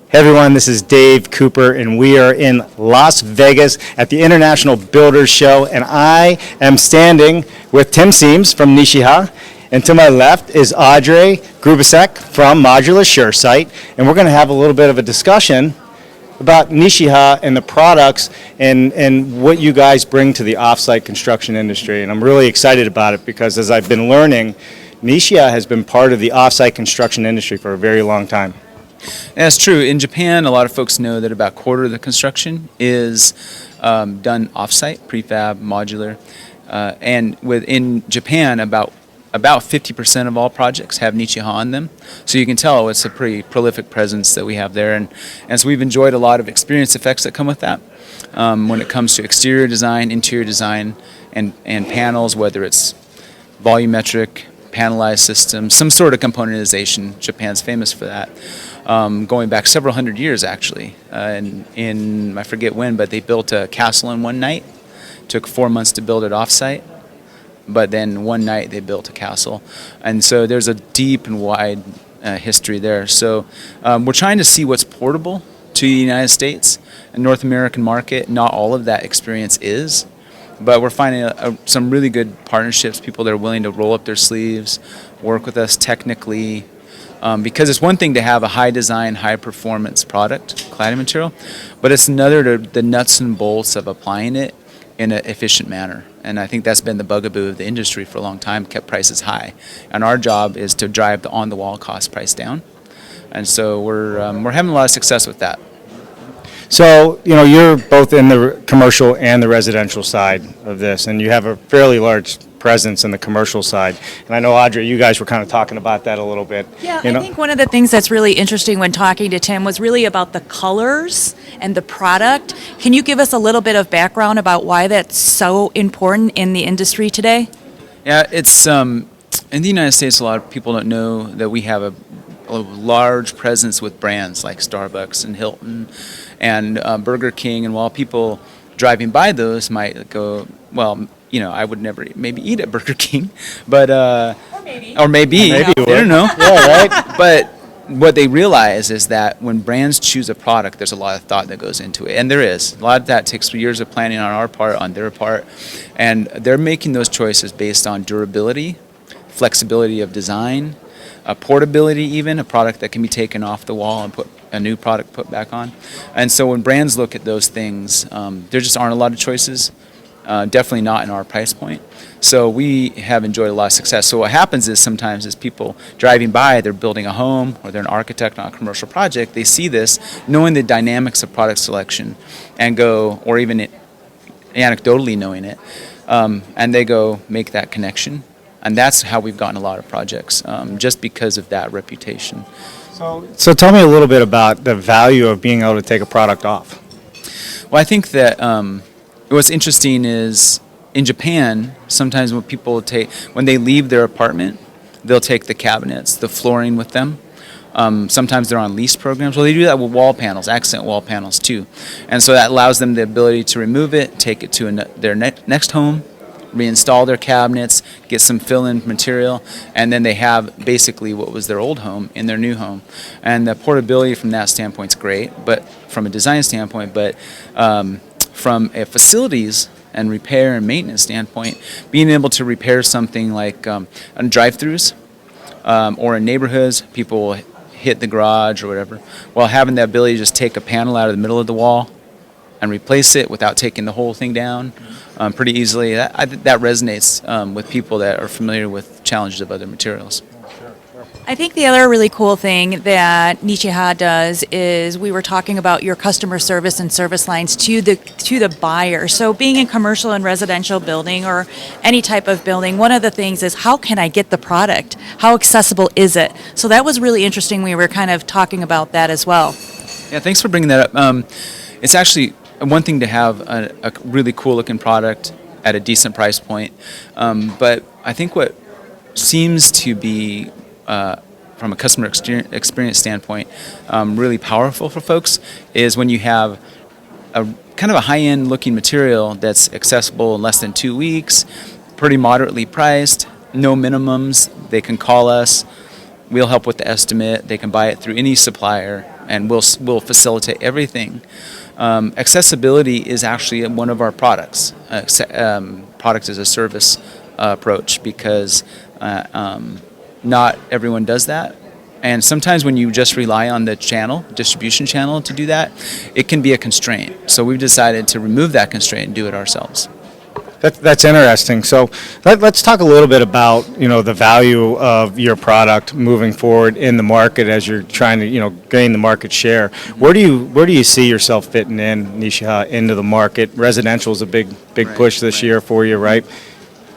Hey everyone, this is Dave Cooper, and we are in Las Vegas at the International Builders Show, and I am standing with Tim Seims from Nishiha, and to my left is Audrey Grubasek from Modular SureSite, and we're going to have a little bit of a discussion about Nishiha and the products and what you guys bring to the offsite construction industry, and I'm really excited about it because as I've been learning, Nishiha has been part of the offsite construction industry for a very long time. That's true. In Japan, a lot of folks know that about a quarter of the construction is done offsite, prefab, modular, and within Japan, about 50% of all projects have Nishiha on them. So you can tell it's a pretty prolific presence that we have there, and so we've enjoyed a lot of experience effects that come with that when it comes to exterior design, interior design, and panels, whether it's volumetric, panelized systems, some sort of componentization. Japan's famous for that. Going back several hundred years, actually. I forget when, but they built a castle in one night. Took 4 months to build it offsite, but then one night they built a castle. And so there's a deep and wide history there. So we're trying to see what's portable to the United States and North American market. Not all of that experience is, but we're finding some really good partnerships, people that are willing to roll up their sleeves, work with us technically, because it's one thing to have a high design, high performance product, cladding material, but it's another to the nuts and bolts of applying it in an efficient manner. And I think that's been the bugaboo of the industry for a long time, kept prices high. And our job is to drive the on-the-wall cost price down. And so we're having a lot of success with that. So, you're both in the commercial and the residential side of this, and you have a fairly large presence in the commercial side. And I know, Audrey, you guys were kind of talking about that a little bit. Yeah, I think one of the things that's really interesting when talking to Tim was really about the colors and the product. Can you give us a little bit of background about why that's so important in the industry today? Yeah, it's in the United States, a lot of people don't know that we have a large presence with brands like Starbucks and Hilton and Burger King. And while people driving by those might go, well, I would never maybe eat at Burger King, but or maybe I don't know. Yeah, right. But what they realize is that when brands choose a product, there's a lot of thought that goes into it, and there is a lot of that takes years of planning on our part, on their part, and they're making those choices based on durability, flexibility of design, portability, even a product that can be taken off the wall and put a new product put back on. And so when brands look at those things, there just aren't a lot of choices. Definitely not in our price point. So we have enjoyed a lot of success. So what happens is sometimes is people driving by, they're building a home or they're an architect on a commercial project, they see this, knowing the dynamics of product selection, and go, or even anecdotally knowing it, and they go make that connection. And that's how we've gotten a lot of projects, just because of that reputation. So tell me a little bit about the value of being able to take a product off. Well, I think that what's interesting is in Japan, sometimes when they leave their apartment, they'll take the cabinets, the flooring with them. Sometimes they're on lease programs. Well, they do that with wall panels, accent wall panels too. And so that allows them the ability to remove it, take it to their next home, reinstall their cabinets, get some fill-in material, and then they have basically what was their old home in their new home. And the portability from that standpoint is great, but from a design standpoint, but from a facilities and repair and maintenance standpoint, being able to repair something like on drive-thrus or in neighborhoods, people will hit the garage or whatever, while having the ability to just take a panel out of the middle of the wall and replace it without taking the whole thing down pretty easily. That resonates with people that are familiar with challenges of other materials. I think the other really cool thing that Nishiha does is we were talking about your customer service and service lines to the buyer. So being in commercial and residential building or any type of building, one of the things is how can I get the product? How accessible is it? So that was really interesting. We were kind of talking about that as well. Yeah, thanks for bringing that up. It's actually one thing to have a really cool looking product at a decent price point, but I think what seems to be from a customer experience standpoint really powerful for folks is when you have a kind of a high-end looking material that's accessible in less than 2 weeks, pretty moderately priced, no minimums. They can call us. We'll help with the estimate. They can buy it through any supplier and we'll facilitate everything. Accessibility is actually one of our products, product as a service approach, because not everyone does that. And sometimes when you just rely on the distribution channel to do that, it can be a constraint. So we've decided to remove that constraint and do it ourselves. That's interesting. So let's talk a little bit about, the value of your product moving forward in the market as you're trying to, gain the market share. Where do you see yourself fitting in, Nishiha, into the market? Residential is a big push this year for you, right?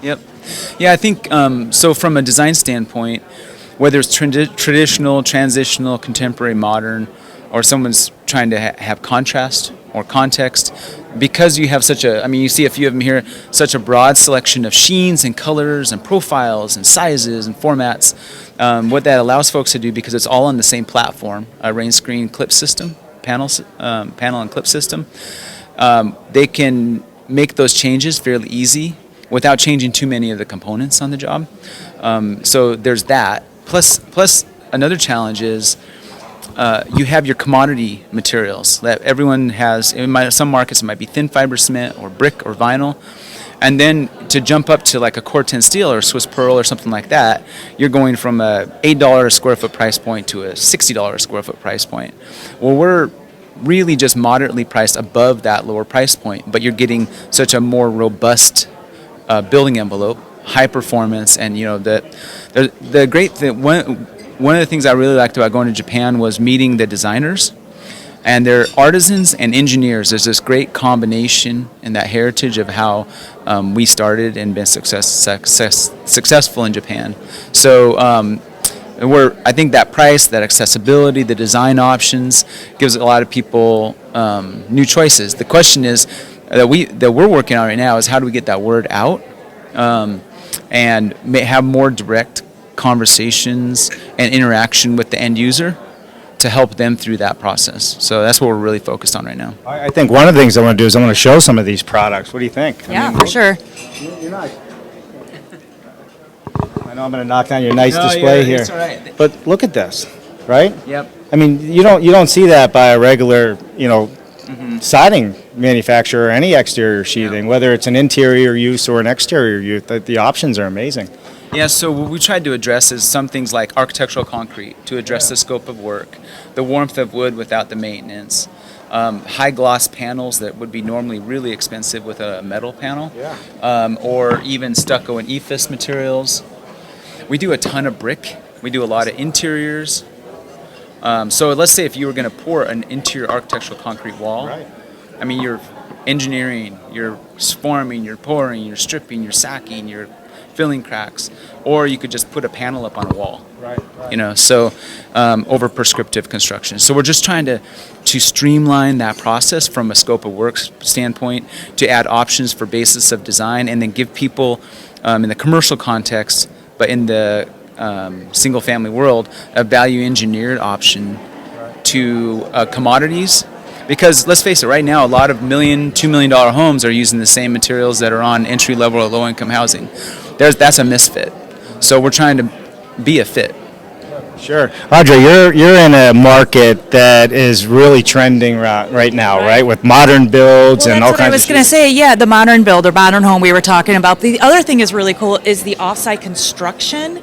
Yep. Yeah, I think so. From a design standpoint, whether it's traditional, transitional, contemporary, modern, or someone's trying to have contrast or context, because you have you see a few of them here, such a broad selection of sheens and colors and profiles and sizes and formats. What that allows folks to do, because it's all on the same platform, a rain screen clip system, panel and clip system, they can make those changes fairly easy without changing too many of the components on the job. So there's that. Plus another challenge is you have your commodity materials that everyone has. Some markets it might be thin fiber cement or brick or vinyl, and then to jump up to like a Corten steel or Swiss pearl or something like that, you're going from a $8 a square foot price point to a $60 a square foot price point. Well, we're really just moderately priced above that lower price point, but you're getting such a more robust building envelope, high performance, and the great thing. One of the things I really liked about going to Japan was meeting the designers, and they're artisans and engineers. There's this great combination in that heritage of how we started and been successful in Japan. So I think that price, that accessibility, the design options gives a lot of people new choices. The question is that we're working on right now is how do we get that word out and have more direct conversations and interaction with the end user to help them through that process. So that's what we're really focused on right now. I think one of the things I want to do is I want to show some of these products. What do you think? Yeah, for sure. You're not. I know I'm going to knock down your nice display here. It's all right. But look at this, right? Yep. I mean, you don't see that by a regular, siding manufacturer or any exterior sheathing, whether it's an interior use or an exterior use. The options are amazing. Yeah, so what we tried to address is some things like architectural concrete to address the scope of work, the warmth of wood without the maintenance, high gloss panels that would be normally really expensive with a metal panel, or even stucco and EFIS materials. We do a ton of brick. We do a lot of interiors. So let's say if you were going to pour an interior architectural concrete wall, I mean, you're engineering, you're forming, you're pouring, you're stripping, you're sacking, you're filling cracks, or you could just put a panel up on a wall. So over prescriptive construction. So we're just trying to streamline that process from a scope of work standpoint, to add options for basis of design, and then give people in the commercial context, but in the single family world, a value engineered option to commodities. Because let's face it, right now, a lot of $1 million, $2 million homes are using the same materials that are on entry level or low income housing. That's a misfit. So we're trying to be a fit. Sure. Audrey, you're in a market that is really trending right now, right? With modern builds and all kinds of. I was going to say, the modern build or modern home we were talking about. The other thing is really cool is the offsite construction,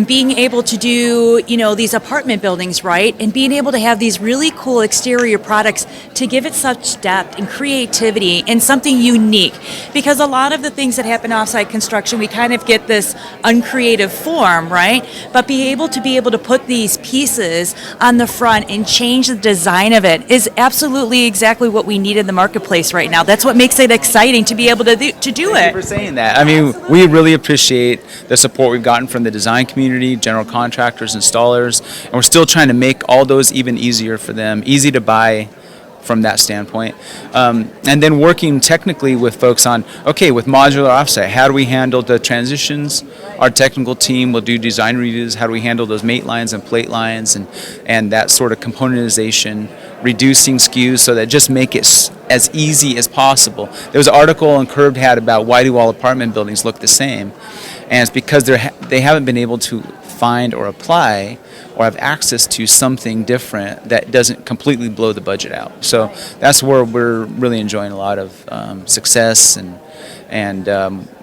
being able to do, these apartment buildings, right? And being able to have these really cool exterior products to give it such depth and creativity and something unique. Because a lot of the things that happen offsite construction, we kind of get this uncreative form, right? But be able to put these pieces on the front and change the design of it is absolutely exactly what we need in the marketplace right now. That's what makes it exciting to be able to do it. Thank you for saying that. I mean, we really appreciate the support we've gotten from the design community, general contractors, installers, and we're still trying to make all those even easier for them, easy to buy from that standpoint. And then working technically with folks on, with modular offset, how do we handle the transitions? Our technical team will do design reviews. How do we handle those mate lines and plate lines and that sort of componentization, reducing SKUs so that just make it as easy as possible. There was an article on Curbed had about why do all apartment buildings look the same? And it's because they haven't been able to find or apply or have access to something different that doesn't completely blow the budget out. So that's where we're really enjoying a lot of success and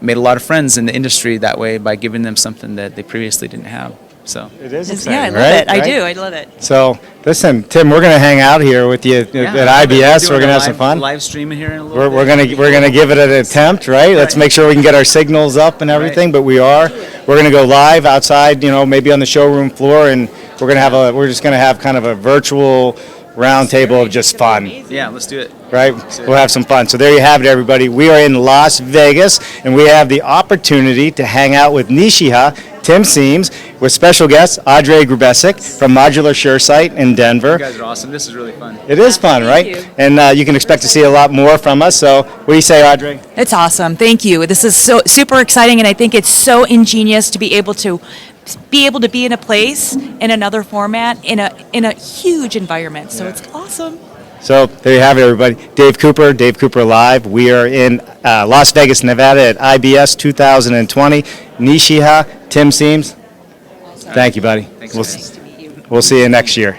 made a lot of friends in the industry that way by giving them something that they previously didn't have. So It is Yeah, exciting, I love right? it. I Right? do. I love it. So, listen, Tim, we're going to hang out here with you at IBS. We're going to have some fun. Live streaming here in a little We're bit. we're gonna give it an attempt, right? Let's make sure we can get our signals up and everything. But we're gonna go live outside, maybe on the showroom floor, and we're just gonna have kind of a virtual roundtable of just fun. Yeah, let's do it. Right? We'll have some fun. So there you have it, everybody. We are in Las Vegas, and we have the opportunity to hang out with Nishiha, Tim Seims, with special guest Audrey Grubesic from Modular SureSite in Denver. You guys are awesome. This is really fun. It is fun, right? you. And you can expect to see a lot more from us. So what do you say, Audrey? It's awesome. Thank you. This is so super exciting, and I think it's so ingenious to be able to be in a place in another format in a huge environment. So it's awesome. So there you have it, everybody. Dave Cooper Live. We are in Las Vegas, Nevada at IBS 2020. Nishiha, Tim Seims. Thank you, buddy. Thanks, We'll, guys. Nice to meet you. we'll see you next year.